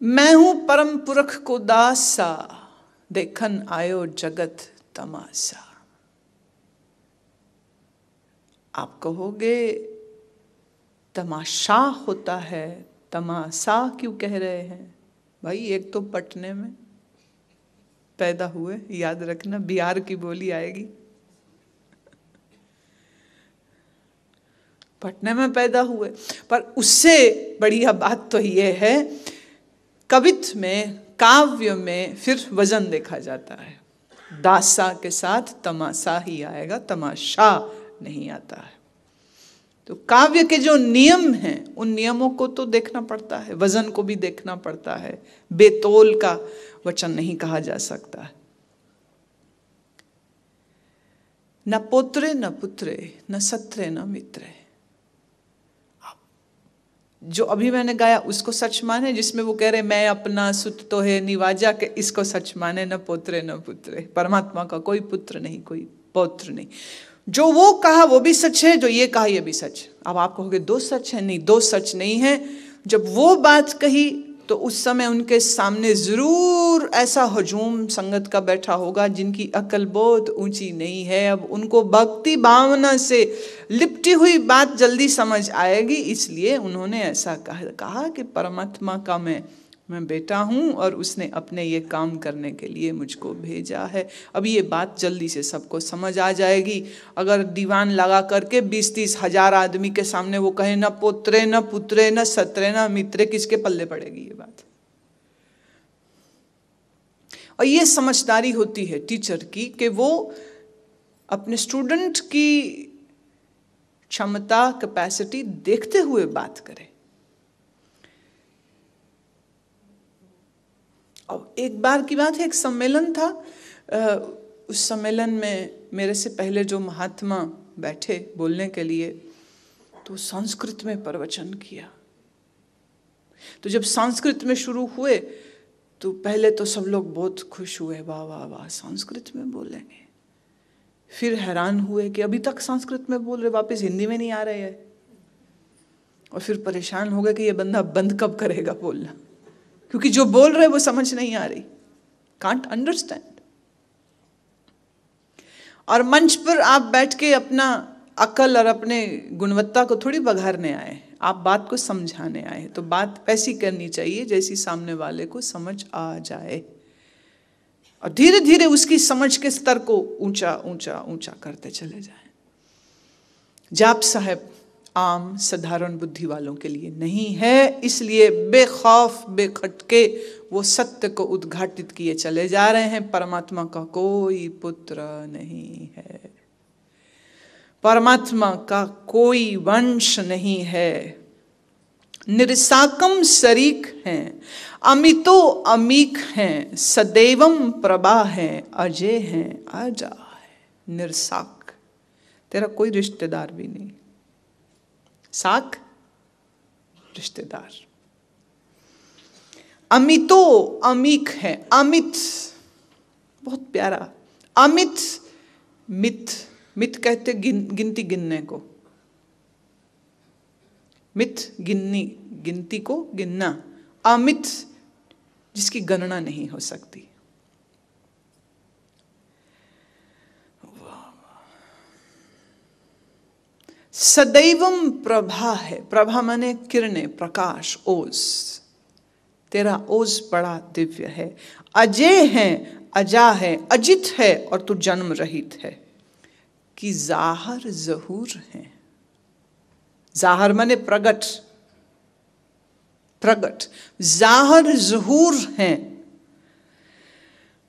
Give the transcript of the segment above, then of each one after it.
मैं हूं परम पुरख को दासा, देखन आयो जगत तमाशा। आप कहोगे तमाशा होता है, तमाशा क्यों कह रहे हैं? भाई एक तो पटने में पैदा हुए, याद रखना बिहार की बोली आएगी। पटने में पैदा हुए, पर उससे बढ़िया बात तो ये है कवित्व में, काव्य में फिर वजन देखा जाता है। दासा के साथ तमाशा ही आएगा, तमाशा नहीं आता है। तो काव्य के जो नियम हैं उन नियमों को तो देखना पड़ता है, वजन को भी देखना पड़ता है। बेतौल का वचन नहीं कहा जा सकता है। न पोत्रे न पुत्रे न सत्रे न मित्रे। जो अभी मैंने गाया उसको सच माने, जिसमें वो कह रहे मैं अपना सुत तो है निवाजा के, इसको सच माने, न पोत्रे न पुत्रे। परमात्मा का कोई पुत्र नहीं, कोई पौत्र नहीं। जो वो कहा वो भी सच है, जो ये कहा ये भी सच। अब आप कहोगे दो सच है, नहीं, दो सच नहीं है। जब वो बात कही तो उस समय उनके सामने जरूर ऐसा हजूम संगत का बैठा होगा जिनकी अकल बहुत ऊंची नहीं है। अब उनको भक्ति भावना से लिपटी हुई बात जल्दी समझ आएगी, इसलिए उन्होंने ऐसा कहा कि परमात्मा का मैं बेटा हूँ और उसने अपने ये काम करने के लिए मुझको भेजा है। अब ये बात जल्दी से सबको समझ आ जाएगी। अगर दीवान लगा करके 20-30 हजार आदमी के सामने वो कहे न पोत्रे न पुत्रे न सत्रे न मित्रे, किसके पल्ले पड़ेगी ये बात? और ये समझदारी होती है टीचर की कि वो अपने स्टूडेंट की क्षमता, कैपेसिटी देखते हुए बात करे। अब एक बार की बात है, एक सम्मेलन था। उस सम्मेलन में मेरे से पहले जो महात्मा बैठे बोलने के लिए, तो संस्कृत में प्रवचन किया। तो जब संस्कृत में शुरू हुए तो पहले तो सब लोग बहुत खुश हुए, वाह वाह वाह संस्कृत में बोलेंगे। फिर हैरान हुए कि अभी तक संस्कृत में बोल रहे, वापस हिंदी में नहीं आ रहे हैं। और फिर परेशान हो गए कि ये बंदा बंद कब करेगा बोलना, क्योंकि जो बोल रहे वो समझ नहीं आ रही, कांट अंडरस्टैंड। और मंच पर आप बैठ के अपना अकल और अपने गुणवत्ता को थोड़ी बघारने आए, आप बात को समझाने आए। तो बात ऐसी करनी चाहिए जैसी सामने वाले को समझ आ जाए, और धीरे धीरे उसकी समझ के स्तर को ऊंचा ऊंचा ऊंचा करते चले जाएं। जाप साहब आम साधारण बुद्धि वालों के लिए नहीं है, इसलिए बेखौफ बेखटके वो सत्य को उद्घाटित किए चले जा रहे हैं। परमात्मा का कोई पुत्र नहीं है, परमात्मा का कोई वंश नहीं है। निरसाकम शरीक हैं, अमितो अमीक हैं, सदैवम प्रभा हैं, अजय हैं, अजा है। निरसाक, तेरा कोई रिश्तेदार भी नहीं। साक रिश्तेदार। अमितो अमीक है, अमित बहुत प्यारा, अमित मित, मित कहते गिनती गिनने को, मित गिननी, गिनती को गिनना। अमित जिसकी गणना नहीं हो सकती। सदैवम प्रभा है, प्रभा माने किरणें, प्रकाश, ओज। तेरा ओज बड़ा दिव्य है। अजय है, अजा है, अजित है, और तू जन्म रहित है। कि जाहर जहूर है, जाहर माने प्रगट, प्रगट, जाहर जहूर है।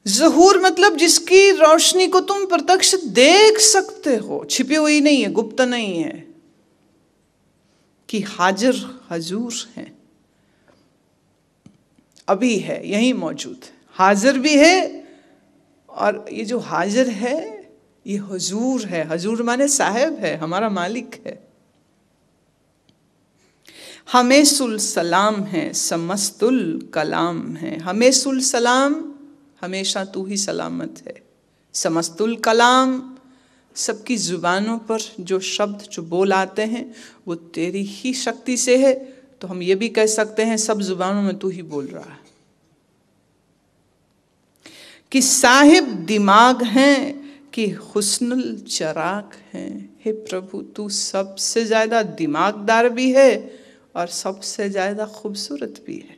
जहूर मतलब जिसकी रोशनी को तुम प्रत्यक्ष देख सकते हो, छिपी हुई नहीं है, गुप्त नहीं है। कि हाजिर हजूर है, अभी है, यही मौजूद है, हाजिर भी है। और ये जो हाजिर है ये हजूर है। हजूर माने साहब है, हमारा मालिक है। हमेसुल सलाम है, समस्तुल कलाम है। हमेसुल सलाम, हमेशा तू ही सलामत है। समस्तुल कलाम, सबकी जुबानों पर जो शब्द जो बोल आते हैं वो तेरी ही शक्ति से है। तो हम ये भी कह सकते हैं सब जुबानों में तू ही बोल रहा है कि साहिब दिमाग हैं कि हुस्नुल चराग हैं। हे प्रभु, तू सबसे ज्यादा दिमागदार भी है और सबसे ज्यादा खूबसूरत भी है।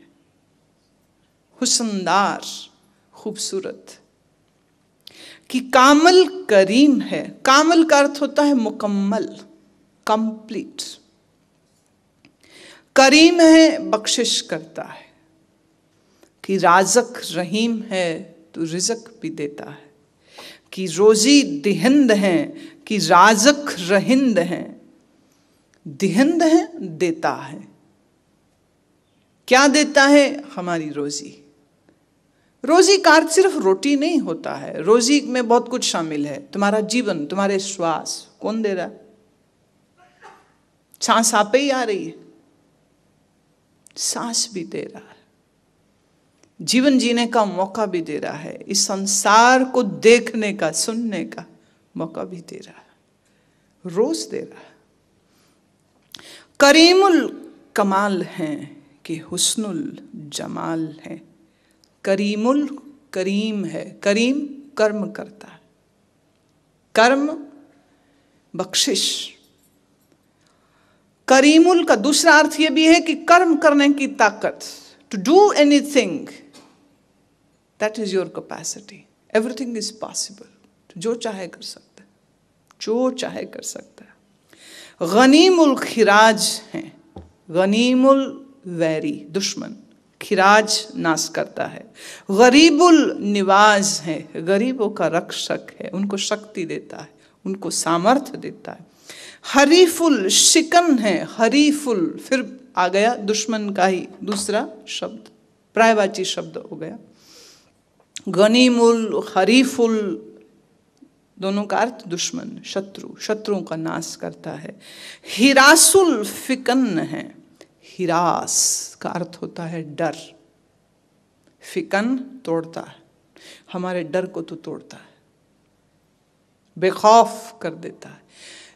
हुस्नदार, खूबसूरत। कि कामल करीम है। कामल का अर्थ होता है मुकम्मल, कंप्लीट। करीम है, बख्शिश करता है। कि राज़क रहीम है, तो रिज़्क भी देता है। कि रोजी दिहिंद है, कि राज़क रहिंद है। दिहिंद है, देता है। क्या देता है? हमारी रोजी। रोजी का अर्थ सिर्फ रोटी नहीं होता है, रोजी में बहुत कुछ शामिल है। तुम्हारा जीवन, तुम्हारे श्वास कौन दे रहा है? सांस आप ही आ रही है, सांस भी दे रहा है, जीवन जीने का मौका भी दे रहा है, इस संसार को देखने का, सुनने का मौका भी दे रहा है, रोज दे रहा है। करीमुल कमाल हैं कि हुस्नुल जमाल है। करीमुल, करीम है। करीम कर्म करता है, कर्म बख्शिश। करीमुल का दूसरा अर्थ यह भी है कि कर्म करने की ताकत। To do anything, that is your capacity. Everything is possible. जो चाहे कर सकता है, जो चाहे कर सकता है। गनीमुल खिराज है। गनीमुल वैरी, दुश्मन। खिराज नाश करता है। गरीबुल निवाज है, गरीबों का रक्षक है, उनको शक्ति देता है, उनको सामर्थ्य देता है। हरीफुल शिकन है। हरीफुल फिर आ गया दुश्मन का ही दूसरा शब्द, पर्यायवाची शब्द हो गया। गनीमुल, हरीफुल, दोनों का अर्थ दुश्मन, शत्रु, शत्रुओं का नाश करता है। हिरासुल फिकन है। हिरास का अर्थ होता है डर। फिकन तोड़ता है, हमारे डर को तो तोड़ता है, बेखौफ कर देता है,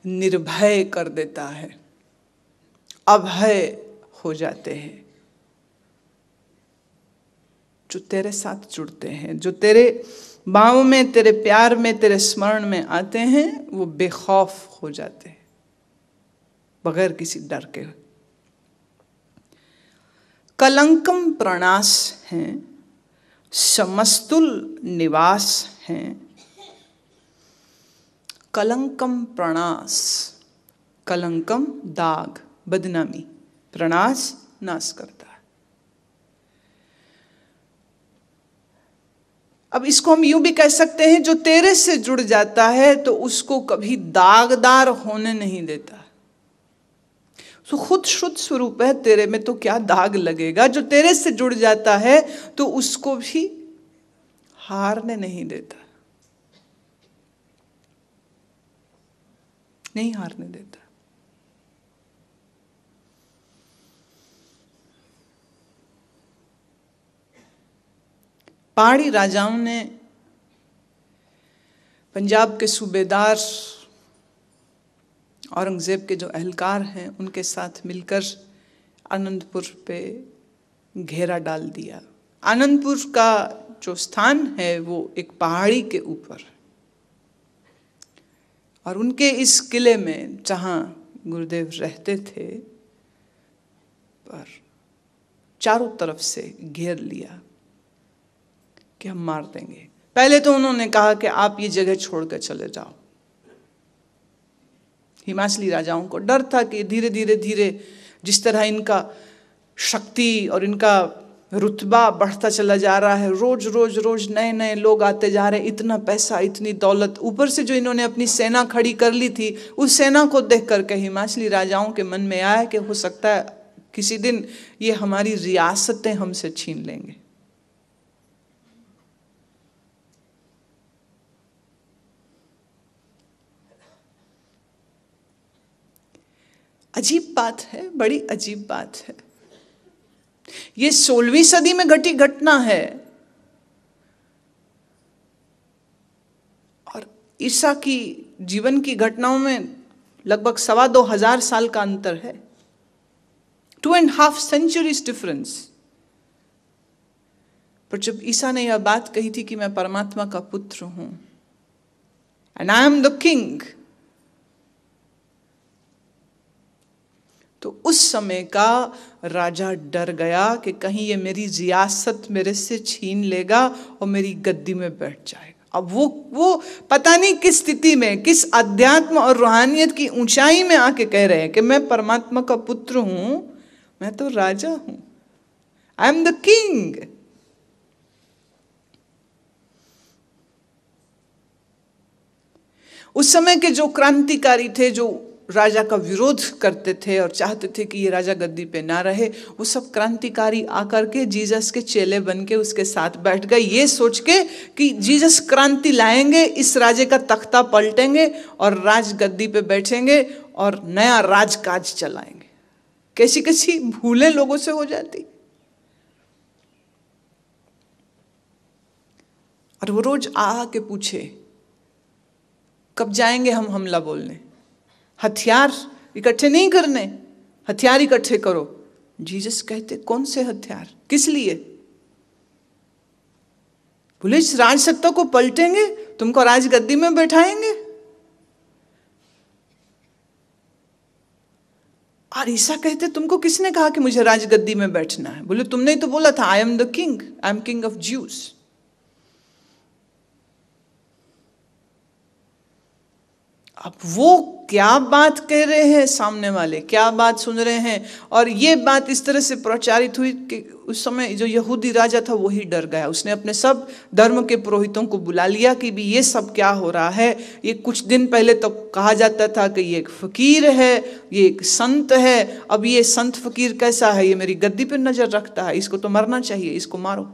निर्भय कर देता है, अभय हो जाते हैं। जो तेरे साथ जुड़ते हैं, जो तेरे बाहों में, तेरे प्यार में, तेरे स्मरण में आते हैं, वो बेखौफ हो जाते हैं, बगैर किसी डर के। कलंकम प्रणास हैं। समस्तुल निवास हैं। कलंकम प्रणास, कलंकम दाग, बदनामी, प्रणास नाश करता है। अब इसको हम यूं भी कह सकते हैं, जो तेरे से जुड़ जाता है तो उसको कभी दागदार होने नहीं देता। तो खुद शुद्ध स्वरूप है तेरे में, तो क्या दाग लगेगा। जो तेरे से जुड़ जाता है तो उसको भी हारने नहीं देता, नहीं हारने देता। पहाड़ी राजाओं ने पंजाब के सूबेदार औरंगजेब के जो अहलकार हैं उनके साथ मिलकर आनंदपुर पे घेरा डाल दिया। आनंदपुर का जो स्थान है वो एक पहाड़ी के ऊपर, और उनके इस किले में जहाँ गुरुदेव रहते थे, पर चारों तरफ से घेर लिया कि हम मार देंगे। पहले तो उन्होंने कहा कि आप ये जगह छोड़कर चले जाओ। हिमाचली राजाओं को डर था कि धीरे धीरे धीरे जिस तरह इनका शक्ति और इनका रुतबा बढ़ता चला जा रहा है, रोज रोज रोज नए नए लोग आते जा रहे, इतना पैसा, इतनी दौलत, ऊपर से जो इन्होंने अपनी सेना खड़ी कर ली थी, उस सेना को देख करके हिमाचली राजाओं के मन में आया कि हो सकता है किसी दिन ये हमारी रियासतें हमसे छीन लेंगे। अजीब बात है, बड़ी अजीब बात है। ये 16वीं सदी में घटी घटना है और ईसा की जीवन की घटनाओं में लगभग 2,2500 साल का अंतर है। 2.5 centuries डिफरेंस। पर जब ईसा ने यह बात कही थी कि मैं परमात्मा का पुत्र हूं, and I am the king, तो उस समय का राजा डर गया कि कहीं ये मेरी रियासत मेरे से छीन लेगा और मेरी गद्दी में बैठ जाएगा। अब वो पता नहीं किस स्थिति में, किस अध्यात्म और रूहानियत की ऊंचाई में आके कह रहे हैं कि मैं परमात्मा का पुत्र हूं, मैं तो राजा हूं, आई एम द किंग। उस समय के जो क्रांतिकारी थे, जो राजा का विरोध करते थे और चाहते थे कि ये राजा गद्दी पे ना रहे, वो सब क्रांतिकारी आकर के जीसस के चेले बन के उसके साथ बैठ गए, ये सोच के कि जीसस क्रांति लाएंगे, इस राजे का तख्ता पलटेंगे और राज गद्दी पे बैठेंगे और नया राजकाज चलाएंगे। कैसी कैसी भूलें लोगों से हो जाती। और वो रोज आ के पूछे कब जाएंगे हम हमला बोलने, हथियार इकट्ठे नहीं करने, हथियार इकट्ठे करो। जीसस कहते कौन से हथियार, किस लिए? बोले इस राज सत्ता को पलटेंगे, तुमको राजगद्दी में बैठाएंगे। और ईसा कहते तुमको किसने कहा कि मुझे राजगद्दी में बैठना है? बोले तुमने ही तो बोला था I am the king, I am king of Jews. अब वो क्या बात कह रहे हैं, सामने वाले क्या बात सुन रहे हैं, और ये बात इस तरह से प्रचारित हुई कि उस समय जो यहूदी राजा था वही डर गया। उसने अपने सब धर्म के पुरोहितों को बुला लिया कि भी ये सब क्या हो रहा है। ये कुछ दिन पहले तो कहा जाता था कि ये एक फकीर है, ये एक संत है, अब ये संत फकीर कैसा है, ये मेरी गद्दी पर नजर रखता है, इसको तो मरना चाहिए, इसको मारो।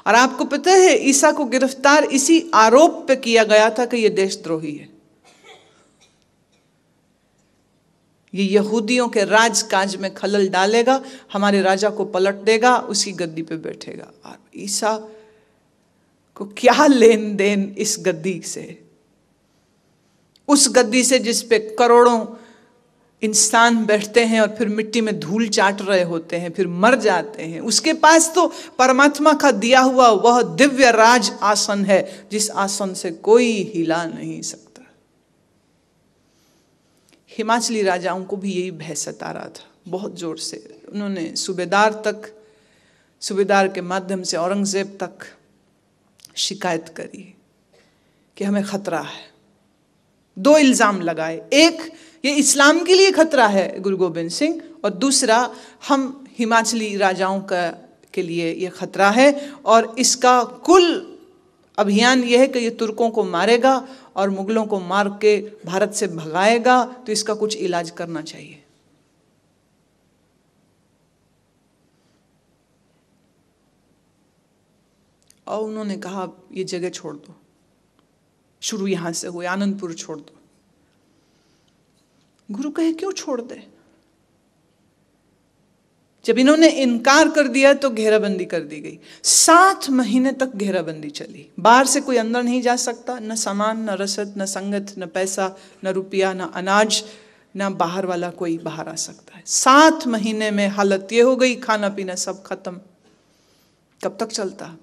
और आपको पता है ईसा को गिरफ्तार इसी आरोप पे किया गया था कि ये देशद्रोही है, ये यहूदियों के राजकाज में खलल डालेगा, हमारे राजा को पलट देगा, उसी गद्दी पे बैठेगा। और ईसा को क्या लेन देन इस गद्दी से, उस गद्दी से जिस पे करोड़ों इंसान बैठते हैं और फिर मिट्टी में धूल चाट रहे होते हैं, फिर मर जाते हैं। उसके पास तो परमात्मा का दिया हुआ वह दिव्य राज आसन है, जिस आसन से कोई हिला नहीं सकता। हिमाचली राजाओं को भी यही भय सता रहा था बहुत जोर से। उन्होंने सूबेदार के माध्यम से औरंगजेब तक शिकायत करी कि हमें खतरा है। 2 इल्जाम लगाए, एक ये इस्लाम के लिए खतरा है गुरु गोबिंद सिंह, और दूसरा हम हिमाचली राजाओं के लिए ये खतरा है, और इसका कुल अभियान यह है कि ये तुर्कों को मारेगा और मुगलों को मार के भारत से भगाएगा, तो इसका कुछ इलाज करना चाहिए। और उन्होंने कहा ये जगह छोड़ दो, शुरू यहां से हुए, आनंदपुर छोड़ दो। गुरु कहे क्यों छोड़ दे? जब इन्होंने इनकार कर दिया तो घेराबंदी कर दी गई। 7 महीने तक घेराबंदी चली, बाहर से कोई अंदर नहीं जा सकता, न सामान, न रसद, न संगत, न पैसा, न रुपया, न अनाज, न बाहर वाला कोई बाहर आ सकता है। 7 महीने में हालत ये हो गई, खाना पीना सब खत्म। कब तक चलता?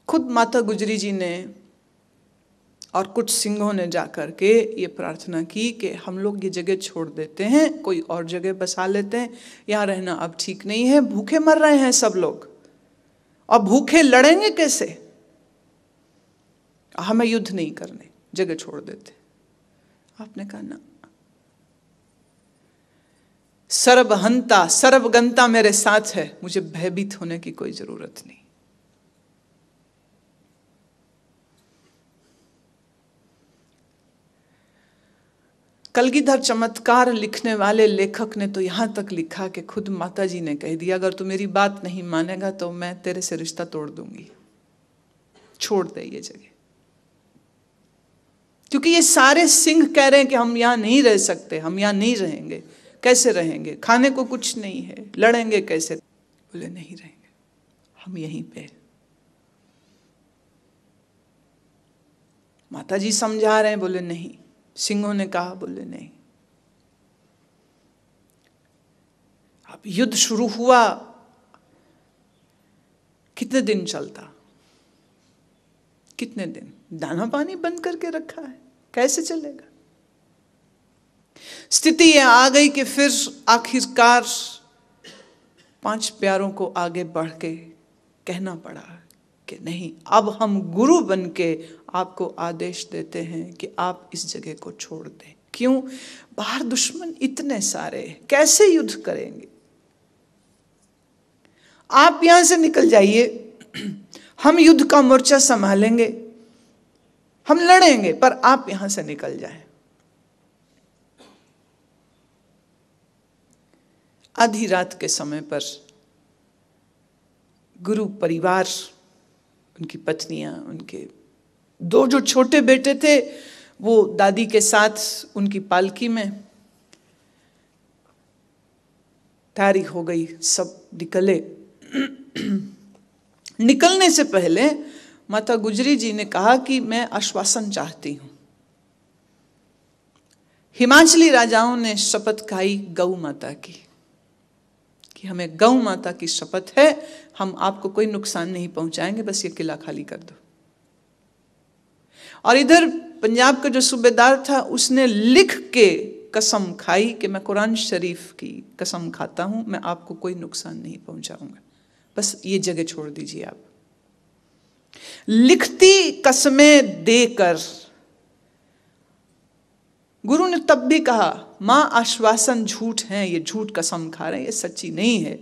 खुद माता गुजरी जी ने और कुछ सिंहों ने जाकर के ये प्रार्थना की कि हम लोग ये जगह छोड़ देते हैं, कोई और जगह बसा लेते हैं, यहाँ रहना अब ठीक नहीं है, भूखे मर रहे हैं सब लोग, और भूखे लड़ेंगे कैसे? हमें युद्ध नहीं करने, जगह छोड़ देते। आपने कहा ना, सर्वहंता सर्वगंता मेरे साथ है, मुझे भयभीत होने की कोई जरूरत नहीं। कलगीधर चमत्कार लिखने वाले लेखक ने तो यहां तक लिखा कि खुद माता जी ने कह दिया अगर तू मेरी बात नहीं मानेगा तो मैं तेरे से रिश्ता तोड़ दूंगी, छोड़ दे ये जगह। क्योंकि ये सारे सिंह कह रहे हैं कि हम यहां नहीं रह सकते, हम यहां नहीं रहेंगे। कैसे रहेंगे? खाने को कुछ नहीं है, लड़ेंगे कैसे? बोले नहीं रहेंगे, हम यहीं पे। माता जी समझा रहे हैं, बोले नहीं। सिंहों ने कहा, बोले नहीं। अब युद्ध शुरू हुआ, कितने दिन चलता, कितने दिन? दाना पानी बंद करके रखा है, कैसे चलेगा? स्थिति ये आ गई कि फिर आखिरकार 5 प्यारों को आगे बढ़ के कहना पड़ा कि नहीं, अब हम गुरु बन के आपको आदेश देते हैं कि आप इस जगह को छोड़ दें। क्यों? बाहर दुश्मन इतने सारे, कैसे युद्ध करेंगे? आप यहां से निकल जाइए, हम युद्ध का मोर्चा संभालेंगे, हम लड़ेंगे, पर आप यहां से निकल जाएं। आधी रात के समय पर गुरु परिवार, उनकी पत्नियां, उनके 2 जो छोटे बेटे थे, वो दादी के साथ उनकी पालकी में तैयारी हो गई, सब निकले। निकलने से पहले माता गुजरी जी ने कहा कि मैं आश्वासन चाहती हूं। हिमाचली राजाओं ने शपथ खाई गौ माता की कि हमें गौ माता की शपथ है, हम आपको कोई नुकसान नहीं पहुंचाएंगे, बस ये किला खाली कर दो। और इधर पंजाब का जो सूबेदार था, उसने लिख के कसम खाई कि मैं कुरान शरीफ की कसम खाता हूं, मैं आपको कोई नुकसान नहीं पहुंचाऊंगा, बस ये जगह छोड़ दीजिए आप। लिखती कसमें देकर गुरु ने तब भी कहा, मां आश्वासन झूठ है, ये झूठ कसम खा रहे हैं, ये सच्ची नहीं है,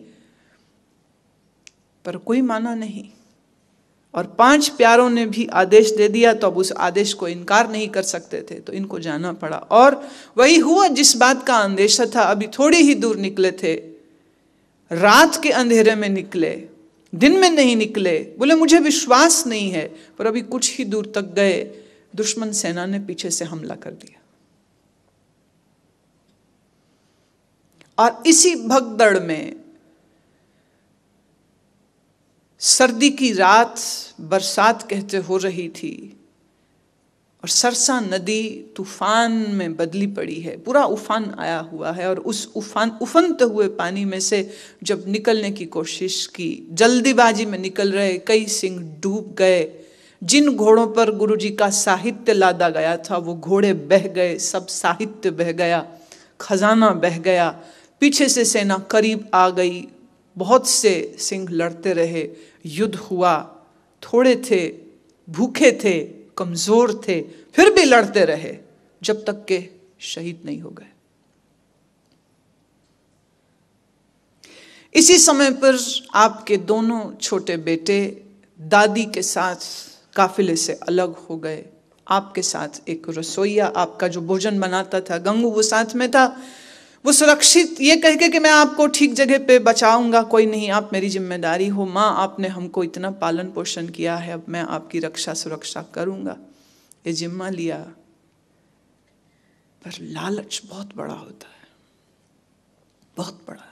पर कोई माना नहीं। और 5 प्यारों ने भी आदेश दे दिया, तो अब उस आदेश को इनकार नहीं कर सकते थे, तो इनको जाना पड़ा। और वही हुआ जिस बात का अंदेशा था। अभी थोड़ी ही दूर निकले थे, रात के अंधेरे में निकले, दिन में नहीं निकले। बोले मुझे विश्वास नहीं है, पर अभी कुछ ही दूर तक गए, दुश्मन सेना ने पीछे से हमला कर दिया। और इसी भगदड़ में सर्दी की रात, बरसात कहते हो रही थी, और सरसा नदी तूफान में बदली पड़ी है, पूरा उफान आया हुआ है। और उस उफनते हुए पानी में से जब निकलने की कोशिश की, जल्दीबाजी में निकल रहे कई सिंह डूब गए। जिन घोड़ों पर गुरुजी का साहित्य लादा गया था, वो घोड़े बह गए, सब साहित्य बह गया, खजाना बह गया। पीछे से सेना करीब आ गई, बहुत से सिंह लड़ते रहे, युद्ध हुआ। थोड़े थे, भूखे थे, कमजोर थे, फिर भी लड़ते रहे जब तक के शहीद नहीं हो गए। इसी समय पर आपके दोनों छोटे बेटे दादी के साथ काफिले से अलग हो गए। आपके साथ एक रसोइया, आपका जो भोजन बनाता था, गंगू, वो साथ में था। वो सुरक्षित ये कह के कि मैं आपको ठीक जगह पे बचाऊंगा, कोई नहीं, आप मेरी जिम्मेदारी हो, माँ आपने हमको इतना पालन पोषण किया है, अब मैं आपकी रक्षा सुरक्षा करूंगा, ये जिम्मा लिया। पर लालच बहुत बड़ा होता है, बहुत बड़ा।